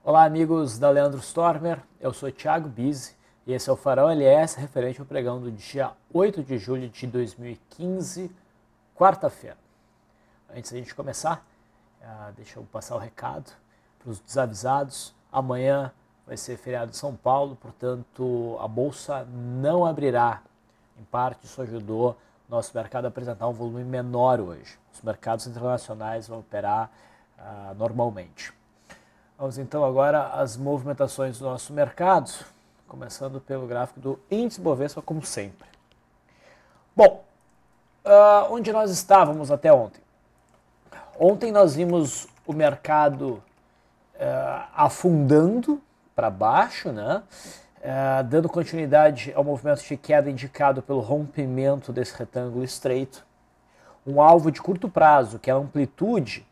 Olá, amigos da Leandro Stormer, eu sou Thiago Bizzi e esse é o Farol LS referente ao pregão do dia 8 de julho de 2015, quarta-feira. Antes da gente começar, deixa eu passar o recado para os desavisados. Amanhã vai ser feriado em São Paulo, portanto a Bolsa não abrirá. Em parte isso ajudou nosso mercado a apresentar um volume menor hoje. Os mercados internacionais vão operar normalmente. Vamos então agora às movimentações do nosso mercado, começando pelo gráfico do índice Bovespa, como sempre. Bom, onde nós estávamos até ontem? Ontem nós vimos o mercado afundando para baixo, né? Dando continuidade ao movimento de queda indicado pelo rompimento desse retângulo estreito. Um alvo de curto prazo, que é a amplitude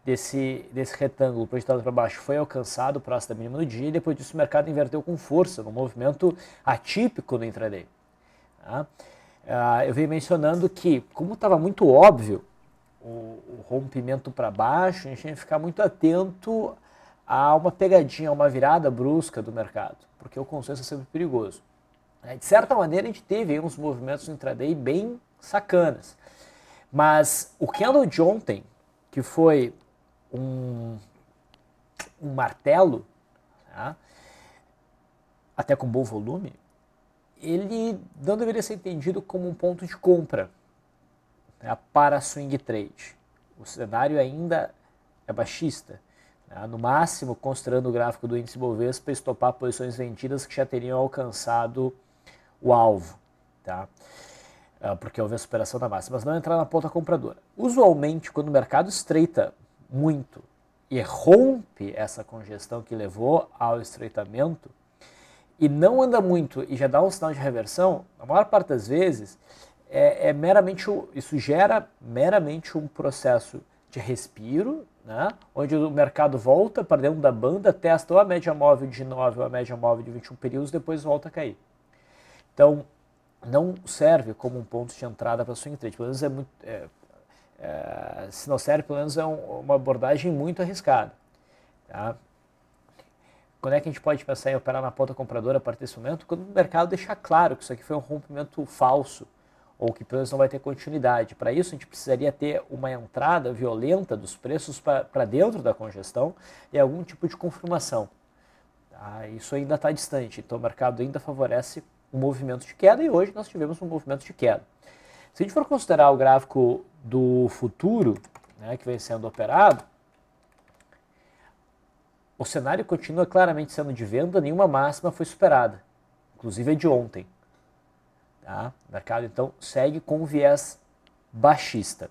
desse retângulo projetado para baixo, foi alcançado próximo da mínima do dia, e depois disso o mercado inverteu com força, num movimento atípico no intraday. Tá? Eu venho mencionando que, como estava muito óbvio o rompimento para baixo, a gente tinha que ficar muito atento a uma pegadinha, a uma virada brusca do mercado, porque o consenso é sempre perigoso. De certa maneira, a gente teve uns movimentos no intraday bem sacanas, mas o candle de ontem, que foi um martelo, tá? Até com bom volume, ele não deveria ser entendido como um ponto de compra, né, para swing trade. O cenário ainda é baixista, né? No máximo, considerando o gráfico do índice Bovespa, estopar posições vendidas que já teriam alcançado o alvo, tá? Porque houve a superação da máxima, mas não entrar na ponta compradora. Usualmente, quando o mercado estreita muito e rompe essa congestão que levou ao estreitamento e não anda muito e já dá um sinal de reversão, na maior parte das vezes isso gera meramente um processo de respiro, né, onde o mercado volta para dentro da banda, testa ou a média móvel de 9 ou a média móvel de 21 períodos, depois volta a cair. Então, não serve como um ponto de entrada para swing trade, pelo menos se não serve, pelo menos é uma abordagem muito arriscada. Tá? Quando é que a gente pode pensar em operar na ponta compradora a partir desse momento? Quando o mercado deixar claro que isso aqui foi um rompimento falso, ou que pelo menos não vai ter continuidade. Para isso, a gente precisaria ter uma entrada violenta dos preços para dentro da congestão e algum tipo de confirmação. Tá? Isso ainda está distante, então o mercado ainda favorece um movimento de queda e hoje nós tivemos um movimento de queda. Se a gente for considerar o gráfico do futuro, né, que vem sendo operado, o cenário continua claramente sendo de venda, nenhuma máxima foi superada, inclusive a de ontem. Tá? O mercado então segue com viés baixista.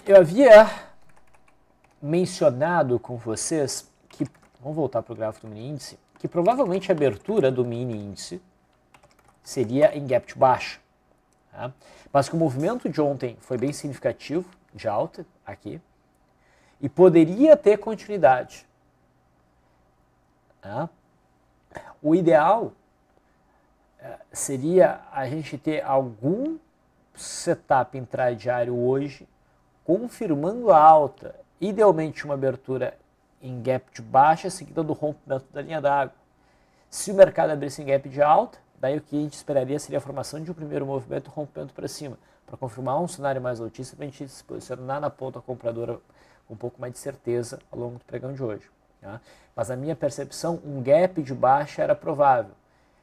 Eu havia mencionado com vocês que, vamos voltar para o gráfico do mini índice, que provavelmente a abertura do mini índice seria em gap de baixa. Tá? Mas que o movimento de ontem foi bem significativo, de alta, aqui, e poderia ter continuidade. Tá? O ideal seria a gente ter algum setup intradiário hoje, confirmando a alta, idealmente uma abertura em gap de baixa, seguida do rompimento da linha d'água. Se o mercado abrisse em gap de alta, daí o que a gente esperaria seria a formação de um primeiro movimento, rompimento para cima, para confirmar um cenário mais altista, para a gente se posicionar na ponta compradora com um pouco mais de certeza ao longo do pregão de hoje. Tá? Mas na minha percepção, um gap de baixa era provável.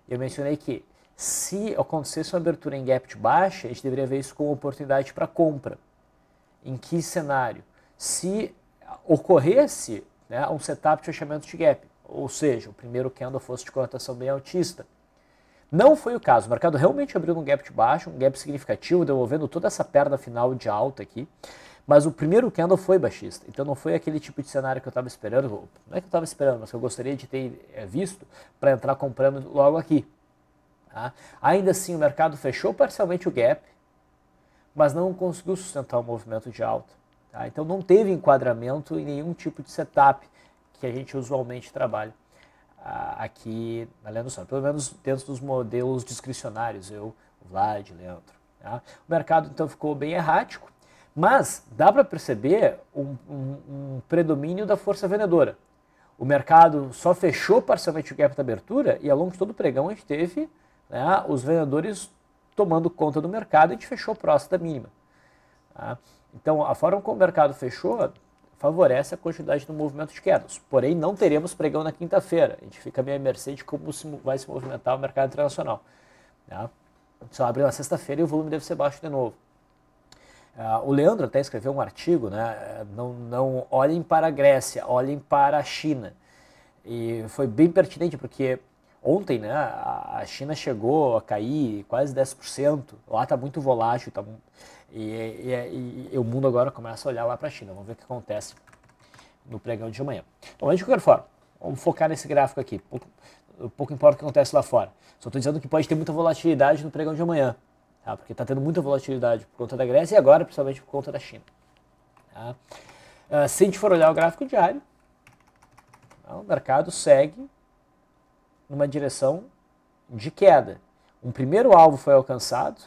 Eu mencionei que se acontecesse uma abertura em gap de baixa, a gente deveria ver isso como oportunidade para compra. Em que cenário? Se ocorresse, né, um setup de fechamento de gap, ou seja, o primeiro candle fosse de cotação bem altista. Não foi o caso, o mercado realmente abriu num gap de baixo, um gap significativo, devolvendo toda essa perna final de alta aqui, mas o primeiro candle foi baixista, então não foi aquele tipo de cenário que eu estava esperando, não é que eu estava esperando, mas que eu gostaria de ter visto para entrar comprando logo aqui. Tá? Ainda assim, o mercado fechou parcialmente o gap, mas não conseguiu sustentar o movimento de alta. Tá? Então não teve enquadramento em nenhum tipo de setup que a gente usualmente trabalha aqui na Leandro Stormer, pelo menos dentro dos modelos discricionários, eu, o Vlad, Leandro. Tá? O mercado então ficou bem errático, Mas dá para perceber um predomínio da força vendedora. O mercado só fechou parcialmente o gap da abertura e ao longo de todo o pregão a gente teve, né, os vendedores tomando conta do mercado e a gente fechou próximo da mínima. Tá? Então a forma como o mercado fechou favorece a quantidade do movimento de quedas. Porém, não teremos pregão na quinta-feira. A gente fica meio à mercê de como vai se movimentar o mercado internacional. Tá? Só abre na sexta-feira e o volume deve ser baixo de novo. O Leandro até escreveu um artigo, né? Não olhem para a Grécia, olhem para a China. E foi bem pertinente porque ontem, né, a China chegou a cair quase 10%. Lá está muito volátil, e o mundo agora começa a olhar lá para a China. Vamos ver o que acontece no pregão de amanhã. Então, de qualquer forma, vamos focar nesse gráfico aqui. Pouco importa o que acontece lá fora. Só estou dizendo que pode ter muita volatilidade no pregão de amanhã. Tá? Porque está tendo muita volatilidade por conta da Grécia e agora principalmente por conta da China. Tá? Se a gente for olhar o gráfico diário, o mercado segue numa direção de queda. Um primeiro alvo foi alcançado,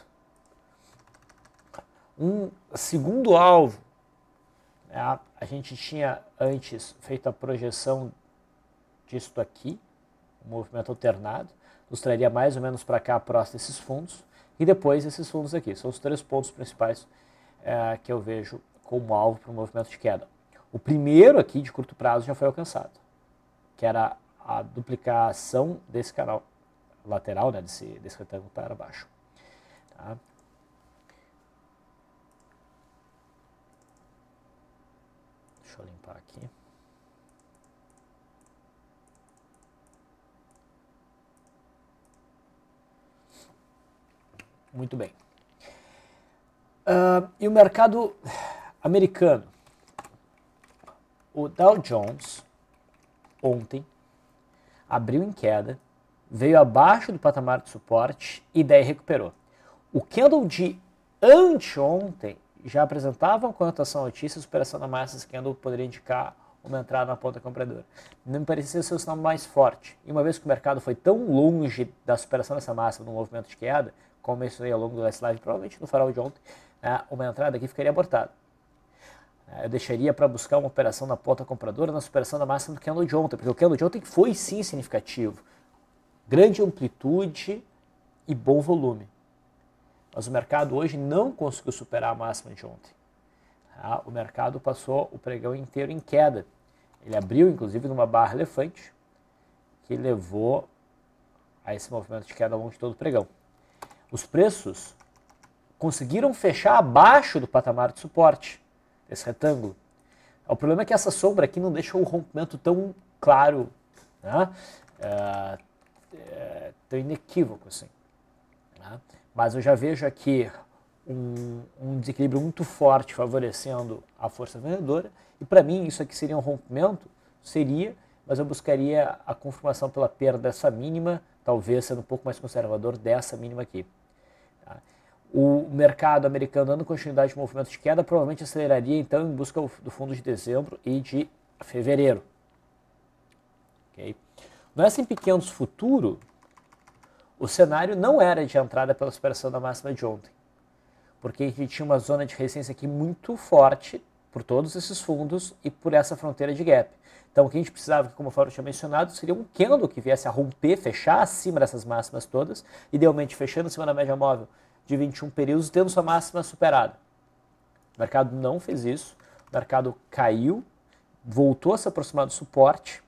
um segundo alvo, né, a gente tinha antes feito a projeção disso aqui, um movimento alternado, nos traria mais ou menos para cá próximo desses fundos, e depois esses fundos aqui. São os três pontos principais que eu vejo como alvo para o movimento de queda. O primeiro aqui, de curto prazo, já foi alcançado, que era a duplicação desse canal lateral, né, desse retângulo para baixo. Tá? Deixa eu limpar aqui. Muito bem. E o mercado americano? O Dow Jones, ontem, abriu em queda, veio abaixo do patamar de suporte e daí recuperou. O candle de anteontem já apresentava uma conotação altíssima, superação da massa. Esse candle poderia indicar uma entrada na ponta compradora. Não me parecia ser o sinal mais forte. E uma vez que o mercado foi tão longe da superação dessa máxima no movimento de queda, como mencionei ao longo do last live, provavelmente no farol de ontem, uma entrada aqui ficaria abortada. Eu deixaria para buscar uma operação na ponta compradora na superação da máxima do candle de ontem, porque o candle de ontem foi sim significativo. Grande amplitude e bom volume. Mas o mercado hoje não conseguiu superar a máxima de ontem. O mercado passou o pregão inteiro em queda. Ele abriu, inclusive, numa barra elefante, que levou a esse movimento de queda ao longo de todo o pregão. Os preços conseguiram fechar abaixo do patamar de suporte, esse retângulo. O problema é que essa sombra aqui não deixa o rompimento tão claro, né? Tão inequívoco assim. Né? Mas eu já vejo aqui um desequilíbrio muito forte favorecendo a força vendedora, e para mim isso aqui seria um rompimento? Seria, mas eu buscaria a confirmação pela perda dessa mínima, talvez sendo um pouco mais conservador dessa mínima aqui. Tá? O mercado americano dando continuidade de movimento de queda provavelmente aceleraria então em busca do fundo de dezembro e de fevereiro. Okay? No S&P 500 futuro, o cenário não era de entrada pela superação da máxima de ontem, porque a gente tinha uma zona de resistência aqui muito forte por todos esses fundos e por essa fronteira de gap. Então o que a gente precisava, como o Fábio tinha mencionado, seria um candle que viesse a romper, fechar acima dessas máximas todas, idealmente fechando acima da média móvel de 21 períodos, tendo sua máxima superada. O mercado não fez isso, o mercado caiu, voltou a se aproximar do suporte,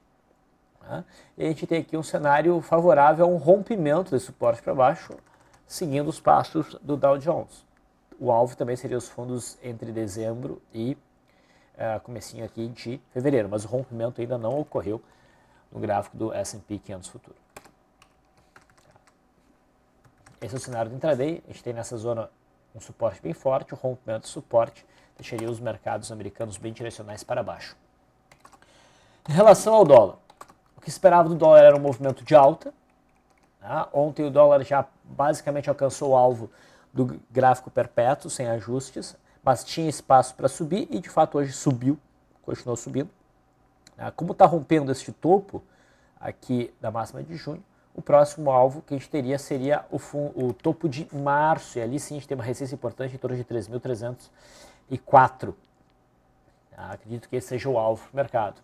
né? E a gente tem aqui um cenário favorável a um rompimento desse suporte para baixo, seguindo os passos do Dow Jones. O alvo também seria os fundos entre dezembro e comecinho aqui de fevereiro, mas o rompimento ainda não ocorreu no gráfico do S&P 500 futuro. Esse é o cenário do intraday. A gente tem nessa zona um suporte bem forte, o rompimento do suporte deixaria os mercados americanos bem direcionais para baixo. Em relação ao dólar, o que esperava do dólar era um movimento de alta. Tá? Ontem o dólar já basicamente alcançou o alvo do gráfico perpétuo, sem ajustes, mas tinha espaço para subir e de fato hoje subiu, continuou subindo. Como está rompendo este topo aqui da máxima de junho, o próximo alvo que a gente teria seria o topo de março, e ali sim a gente tem uma resistência importante em torno de 3.300 2,04. Acredito que esse seja o alvo do mercado.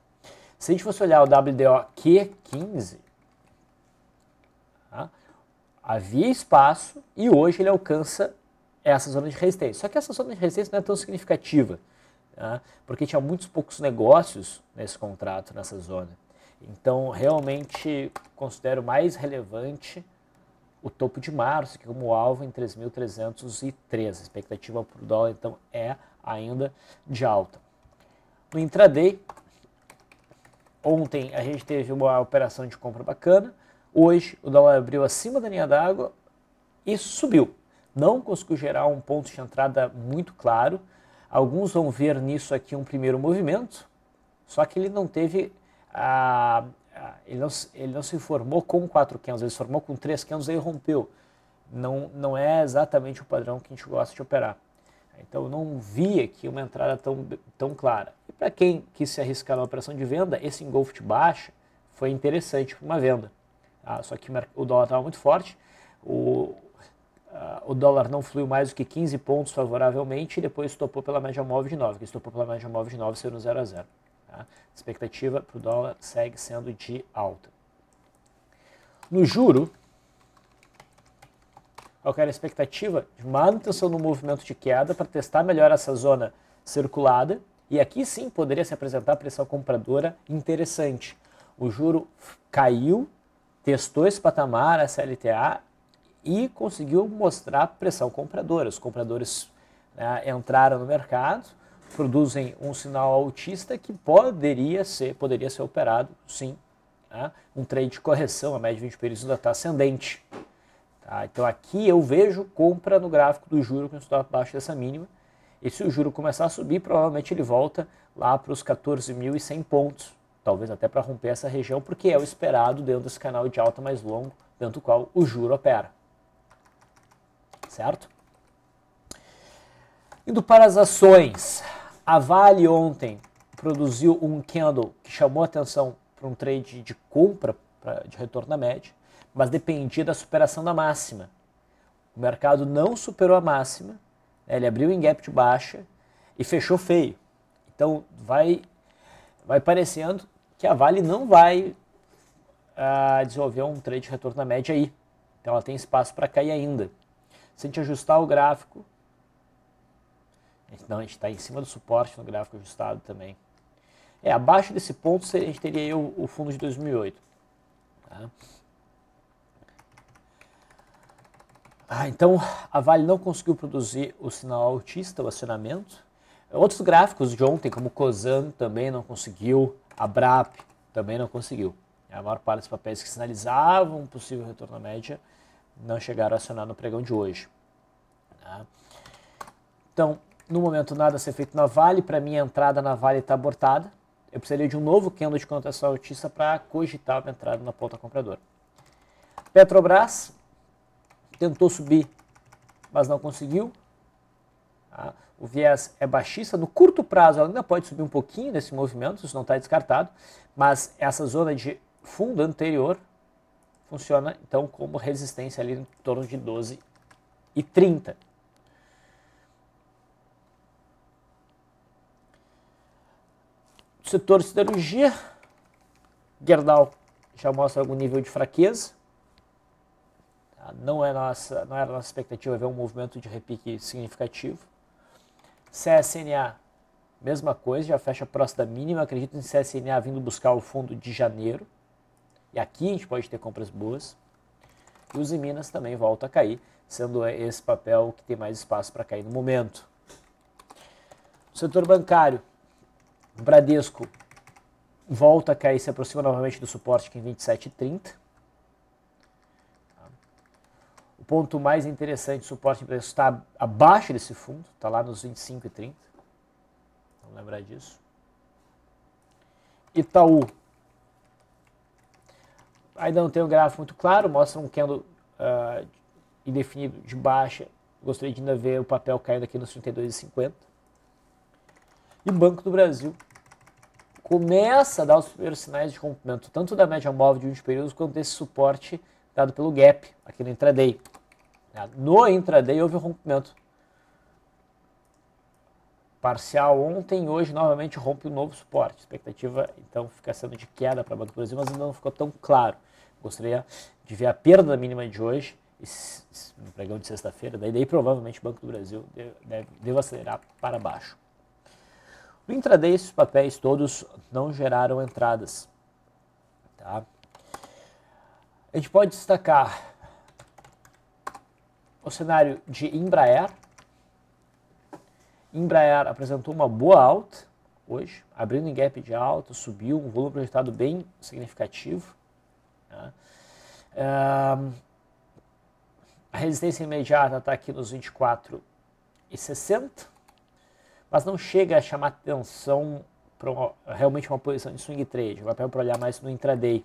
Se a gente fosse olhar o WDO Q15, havia espaço e hoje ele alcança essa zona de resistência. Só que essa zona de resistência não é tão significativa, porque tinha muitos poucos negócios nesse contrato, nessa zona. Então, realmente, considero mais relevante o topo de março, que como alvo em 3.303. A expectativa para o dólar, então, é ainda de alta. No intraday, ontem a gente teve uma operação de compra bacana. Hoje o dólar abriu acima da linha d'água e subiu. Não conseguiu gerar um ponto de entrada muito claro. Alguns vão ver nisso aqui um primeiro movimento, só que ele não teve... ele não se formou com 4 candles, ele se formou com 3 candles e rompeu. Não é exatamente o padrão que a gente gosta de operar. Então eu não vi aqui uma entrada tão clara. E para quem quis se arriscar na operação de venda, esse engolfo de baixa foi interessante para uma venda. Só que o dólar estava muito forte, o dólar não fluiu mais do que 15 pontos favoravelmente e depois estopou pela média móvel de 9, que estopou pela média móvel de 9, sendo 0 a 0. A expectativa para o dólar segue sendo de alta. No juro, qual era a expectativa? De manutenção no movimento de queda para testar melhor essa zona circulada. E aqui sim poderia se apresentar pressão compradora interessante. O juro caiu, testou esse patamar, essa LTA, e conseguiu mostrar pressão compradora. Os compradores entraram no mercado, produzem um sinal altista que poderia ser operado, sim. Um trade de correção, a média de 20 períodos ainda está ascendente. Então aqui eu vejo compra no gráfico do juro com o stop abaixo dessa mínima. E se o juro começar a subir, provavelmente ele volta lá para os 14.100 pontos. Talvez até para romper essa região, porque é o esperado dentro desse canal de alta mais longo, dentro do qual o juro opera. Certo? Indo para as ações. A Vale ontem produziu um candle que chamou a atenção para um trade de compra, de retorno à média, mas dependia da superação da máxima. O mercado não superou a máxima, ele abriu em gap de baixa e fechou feio. Então vai parecendo que a Vale não vai desenvolver um trade de retorno à média aí. Então ela tem espaço para cair ainda. Se a gente ajustar o gráfico, não, a gente está em cima do suporte no gráfico ajustado também. Abaixo desse ponto a gente teria aí o fundo de 2008. Tá? Então a Vale não conseguiu produzir o sinal altista, o acionamento. Outros gráficos de ontem, como o Cosan, também não conseguiu. A BRAP também não conseguiu. A maior parte dos papéis que sinalizavam um possível retorno à média não chegaram a acionar no pregão de hoje. Tá? Então, no momento, nada a ser feito na Vale. Para mim, a entrada na Vale está abortada. Eu precisaria de um novo candle de cotação altista para cogitar uma entrada na ponta compradora. Petrobras tentou subir, mas não conseguiu. Tá? O viés é baixista. No curto prazo, ela ainda pode subir um pouquinho nesse movimento, isso não está descartado. Mas essa zona de fundo anterior funciona, então, como resistência ali em torno de 12,30. Setor de siderurgia, Gerdau já mostra algum nível de fraqueza. Não era a nossa expectativa ver um movimento de repique significativo. CSNA, mesma coisa, já fecha próximo da mínima. Acredito em CSNA vindo buscar o fundo de janeiro. E aqui a gente pode ter compras boas. E os Minas também volta a cair, sendo esse papel que tem mais espaço para cair no momento. No setor bancário, o Bradesco volta a cair, se aproxima novamente do suporte aqui em 27,30. O ponto mais interessante, o suporte do Bradesco está abaixo desse fundo, está lá nos 25,30. Vamos lembrar disso. Itaú ainda não tem um gráfico muito claro, mostra um candle indefinido de baixa. Gostaria de ainda ver o papel caindo aqui nos 32,50. E o Banco do Brasil começa a dar os primeiros sinais de rompimento, tanto da média móvel de 20 períodos, quanto desse suporte dado pelo gap aqui no intraday. No intraday houve um rompimento. parcial ontem e hoje novamente rompe um novo suporte. A expectativa então fica sendo de queda para o Banco do Brasil, mas ainda não ficou tão claro. Gostaria de ver a perda da mínima de hoje, no pregão de sexta-feira, daí provavelmente o Banco do Brasil deve acelerar para baixo. No intraday, esses papéis todos não geraram entradas. Tá? A gente pode destacar o cenário de Embraer. Embraer apresentou uma boa alta hoje, abrindo em gap de alta, subiu, um volume projetado bem significativo. Tá? A resistência imediata está aqui nos 24,60, mas não chega a chamar atenção para realmente uma posição de swing trade. Vai para olhar mais no intraday.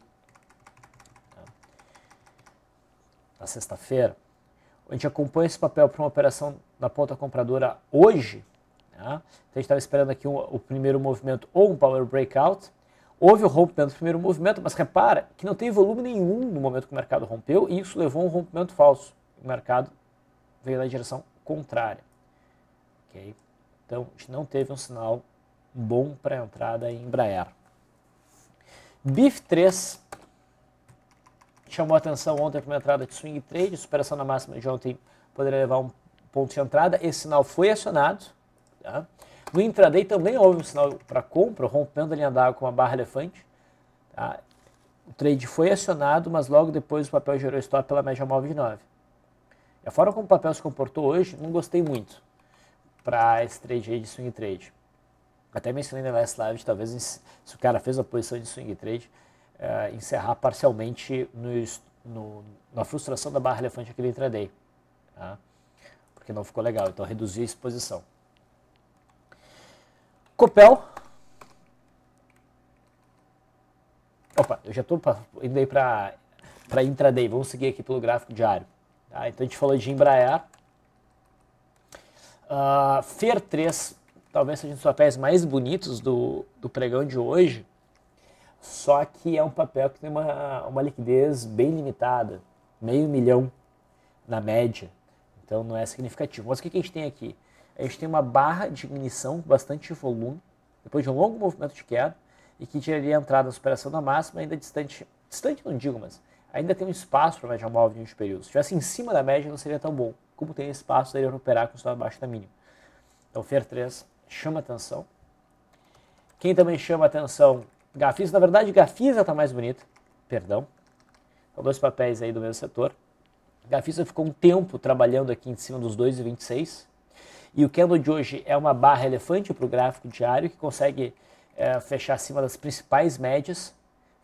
Tá? Na sexta-feira, a gente acompanha esse papel para uma operação na ponta compradora hoje. Tá? Então a gente estava esperando aqui o primeiro movimento ou um power breakout. Houve o rompimento do primeiro movimento, mas repara que não tem volume nenhum no momento que o mercado rompeu e isso levou a um rompimento falso. O mercado veio na direção contrária. Okay? Então a gente não teve um sinal bom para a entrada em Embraer. BIF3 chamou a atenção ontem para uma entrada de swing trade, superação na máxima de ontem poderia levar um ponto de entrada. Esse sinal foi acionado. Tá? No intraday também houve um sinal para compra, rompendo a linha d'água com uma barra elefante. Tá? O trade foi acionado, mas logo depois o papel gerou stop pela média móvel de 9. E a forma como o papel se comportou hoje, não gostei muito para esse trade aí de swing trade. Até mencionei na last live, talvez se o cara fez a posição de swing trade, encerrar parcialmente na frustração da barra elefante aquele intraday. Tá? Porque não ficou legal, então reduzir a exposição. Copel. Opa, eu já estou indo aí para intraday. Vamos seguir aqui pelo gráfico diário. Tá? Então a gente falou de Embraer. FER3 talvez seja um dos papéis mais bonitos do pregão de hoje. Só que é um papel que tem uma liquidez bem limitada. $500 mil na média. Então não é significativo. Mas o que a gente tem aqui? A gente tem uma barra de ignição com bastante volume, depois de um longo movimento de queda, e que geraria a entrada na superação da máxima, ainda distante não digo, mas ainda tem um espaço para a média móvel de 20 períodos. Se estivesse em cima da média, não seria tão bom. Como tem espaço, daria para operar com stop abaixo da mínima. Então, FER3 chama atenção. Quem também chama atenção, Gafisa. Na verdade, Gafisa está mais bonita, perdão. São dois papéis aí do mesmo setor. Gafisa ficou um tempo trabalhando aqui em cima dos 2,26. E o candle de hoje é uma barra elefante para o gráfico diário que consegue fechar acima das principais médias,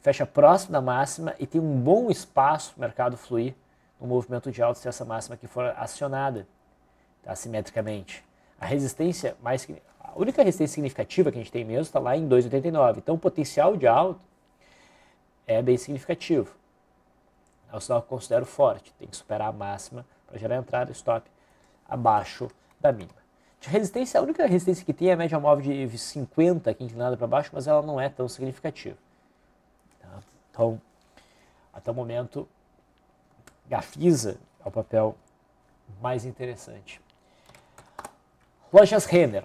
fecha próximo da máxima e tem um bom espaço para o mercado fluir no movimento de alta se essa máxima aqui for acionada, tá, assimetricamente. A única resistência significativa que a gente tem mesmo está lá em 2,89. Então o potencial de alta é bem significativo. É um sinal que eu considero forte. Tem que superar a máxima para gerar entrada e stop abaixo da mínima. De resistência, a única resistência que tem é a média móvel de 50, aqui inclinada para baixo, mas ela não é tão significativa. Tá? Então, até o momento, Gafisa é o papel mais interessante. Lojas Renner.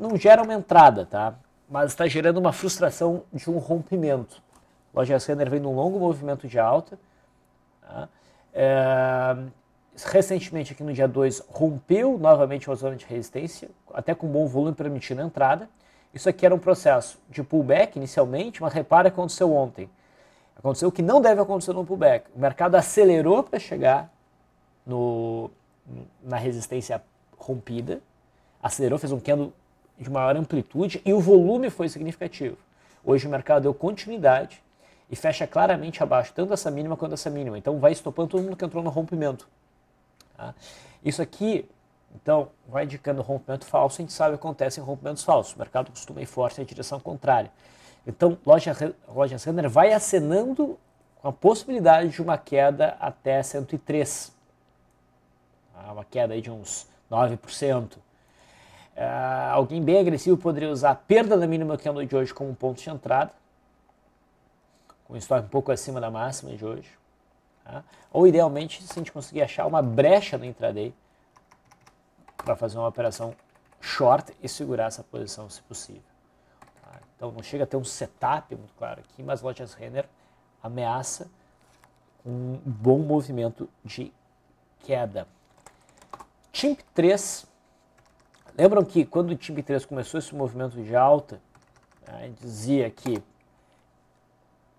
Não gera uma entrada, tá? Mas está gerando uma frustração de um rompimento. Lojas Renner vem num longo movimento de alta. Tá? Recentemente, aqui no dia 2, rompeu novamente uma zona de resistência, até com bom volume permitindo a entrada. Isso aqui era um processo de pullback inicialmente, mas repara o que aconteceu ontem. Aconteceu o que não deve acontecer no pullback. O mercado acelerou para chegar na resistência rompida, acelerou, fez um candle de maior amplitude e o volume foi significativo. Hoje o mercado deu continuidade e fecha claramente abaixo, tanto essa mínima quanto essa mínima. Então vai estopando todo mundo que entrou no rompimento. Tá? Isso aqui, então, vai indicando rompimento falso. A gente sabe que acontece em rompimentos falsos. O mercado costuma ir forte na direção contrária. Então, Lojas Renner vai acenando com a possibilidade de uma queda até 103. Tá? Uma queda aí de uns 9%. Alguém bem agressivo poderia usar a perda da mínima que é de hoje como um ponto de entrada, com um stop um pouco acima da máxima de hoje. Tá? Ou, idealmente, se a gente conseguir achar uma brecha no intraday para fazer uma operação short e segurar essa posição se possível. Tá? Então não chega a ter um setup muito claro aqui, mas lojas Renner ameaça um bom movimento de queda. TIMP 3, lembram que quando o TIMP 3 começou esse movimento de alta, dizia que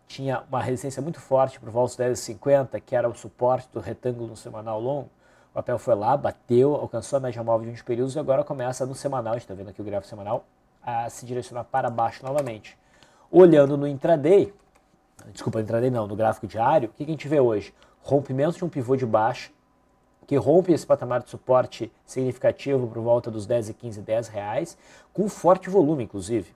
tinha uma resistência muito forte por volta dos 10,50, que era o suporte do retângulo no semanal longo. O papel foi lá, bateu, alcançou a média móvel de 20 períodos e agora começa no semanal, a gente está vendo aqui o gráfico semanal, a se direcionar para baixo novamente. Olhando no intraday, no gráfico diário, o que a gente vê hoje? Rompimento de um pivô de baixa, que rompe esse patamar de suporte significativo por volta dos 10 e 15, 10 reais, com forte volume, inclusive.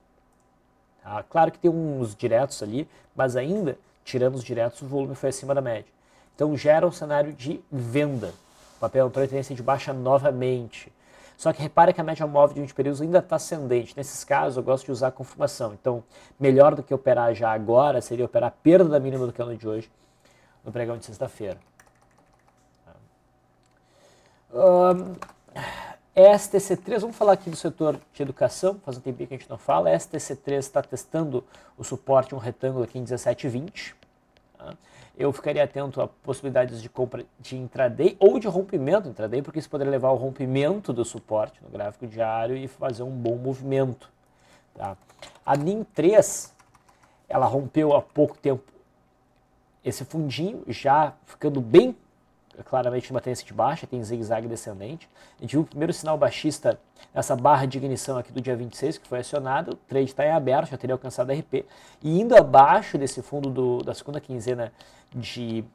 Tá? Claro que tem uns diretos ali, mas ainda, tirando os diretos, o volume foi acima da média. Então gera um cenário de venda. O papel entrou em tendência de baixa novamente. Só que repara que a média móvel de 20 períodos ainda está ascendente. Nesses casos, eu gosto de usar a confirmação. Então, melhor do que operar já agora seria operar a perda da mínima do candle de hoje no pregão de sexta-feira. STC3, vamos falar aqui do setor de educação, faz um tempinho que a gente não fala. A STC3 está testando o suporte, um retângulo aqui em 17,20. Tá? Eu ficaria atento a possibilidades de compra de intraday ou de rompimento intraday, porque isso poderia levar ao rompimento do suporte no gráfico diário e fazer um bom movimento. Tá? A NIM3, ela rompeu há pouco tempo esse fundinho, já ficando bem claramente uma tendência de baixa, tem zigue-zague descendente. A gente viu o primeiro sinal baixista nessa barra de ignição aqui do dia 26, que foi acionado, o trade está em aberto, já teria alcançado a RP, e indo abaixo desse fundo da segunda quinzena de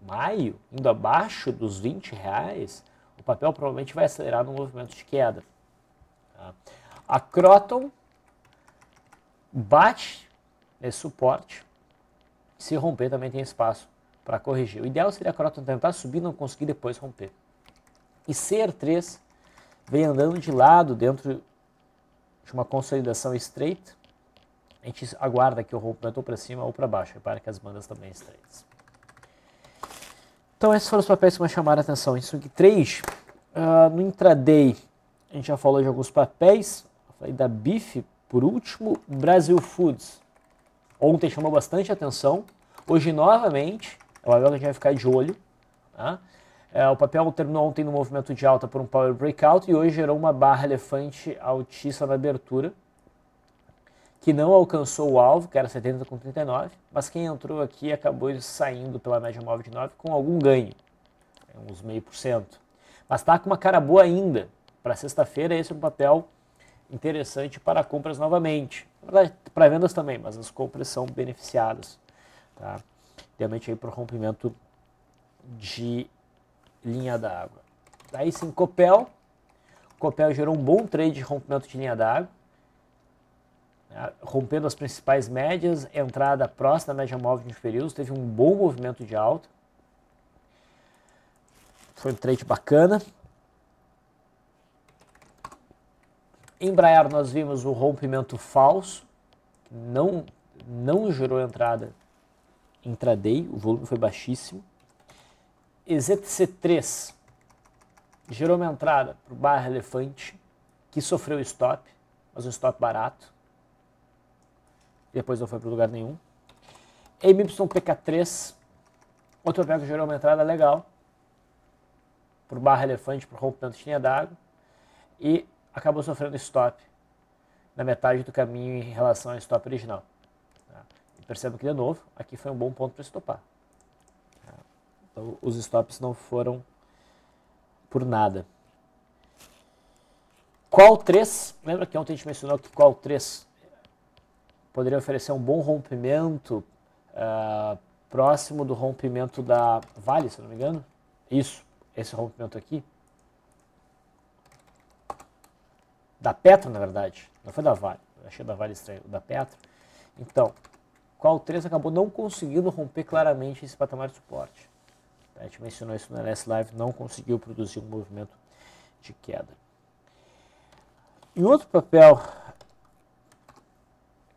maio, indo abaixo dos 20 reais, o papel provavelmente vai acelerar no movimento de queda. Tá? A Croton bate nesse suporte, se romper também tem espaço para corrigir. O ideal seria a Croton tentar subir e não conseguir depois romper. E CR3 vem andando de lado dentro de uma consolidação estreita. A gente aguarda aqui o rompimento ou para cima ou para baixo. Repara que as bandas também estreitas. Então esses foram os papéis que me chamaram a atenção. Em swing trade, no intraday, a gente já falou de alguns papéis. Eu falei da BIF por último. Brasil Foods. Ontem chamou bastante atenção. Hoje novamente é o papel que a gente vai ficar de olho. Tá? O papel terminou ontem no movimento de alta por um power breakout e hoje gerou uma barra elefante altista na abertura, que não alcançou o alvo, que era 70,39, mas quem entrou aqui acabou saindo pela média móvel de 9 com algum ganho, uns 0,5%. Mas está com uma cara boa ainda. Para sexta-feira, esse é um papel interessante para compras novamente. Para vendas também, mas as compras são beneficiadas. Tá? Realmente aí para o rompimento de linha d'água. Daí sim, Copel. Copel gerou um bom trade de rompimento de linha d'água. Rompendo as principais médias, entrada próxima da média móvel de períodos, teve um bom movimento de alta. Foi um trade bacana. Embraer nós vimos o rompimento falso, não gerou entrada intraday, o volume foi baixíssimo. EZTC3 gerou uma entrada para o barra elefante, que sofreu stop, mas um stop barato. Depois não foi para lugar nenhum. MYPK3, outro papel que gerou uma entrada legal, por barra elefante, por rompimento de linha d'água, e acabou sofrendo stop na metade do caminho em relação ao stop original. E perceba que, de novo, aqui foi um bom ponto para estopar. Então, os stops não foram por nada. Qual 3? Lembra que ontem a gente mencionou que Qual 3 poderia oferecer um bom rompimento próximo do rompimento da Vale, se não me engano? Isso, esse rompimento aqui. Da Petro, na verdade. Não foi da Vale. Eu achei da Vale estranho. Da Petro. Então, Qual 3 acabou não conseguindo romper claramente esse patamar de suporte. A gente mencionou isso no LS Live, não conseguiu produzir um movimento de queda. E outro papel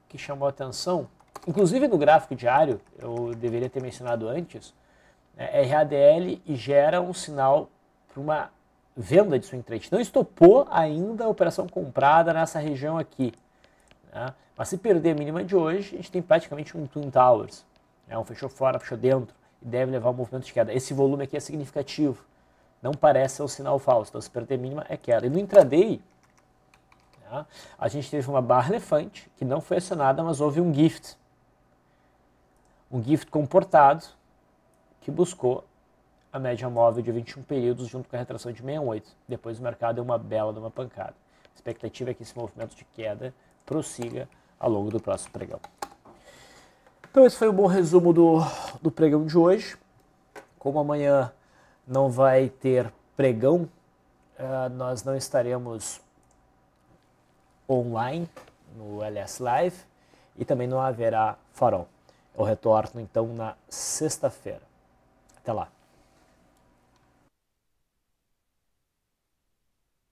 que chamou a atenção, inclusive no gráfico diário, eu deveria ter mencionado antes, é RADL e gera um sinal para uma venda de swing trade. Não estopou ainda a operação comprada nessa região aqui, né? Mas se perder a mínima de hoje, a gente tem praticamente um Twin Towers, né? Um fechou fora, fechou dentro, e deve levar um movimento de queda. Esse volume aqui é significativo, não parece ser um sinal falso, então se perder a mínima é queda. E no intraday, né, a gente teve uma barra elefante, que não foi acionada, mas houve um gift comportado, que buscou a média móvel de 21 períodos junto com a retração de 68. Depois o mercado deu uma bela de uma pancada. A expectativa é que esse movimento de queda prossiga ao longo do próximo pregão. Então esse foi um bom resumo do pregão de hoje. Como amanhã não vai ter pregão, nós não estaremos online no LS Live e também não haverá farol. Eu retorno então na sexta-feira. Até lá.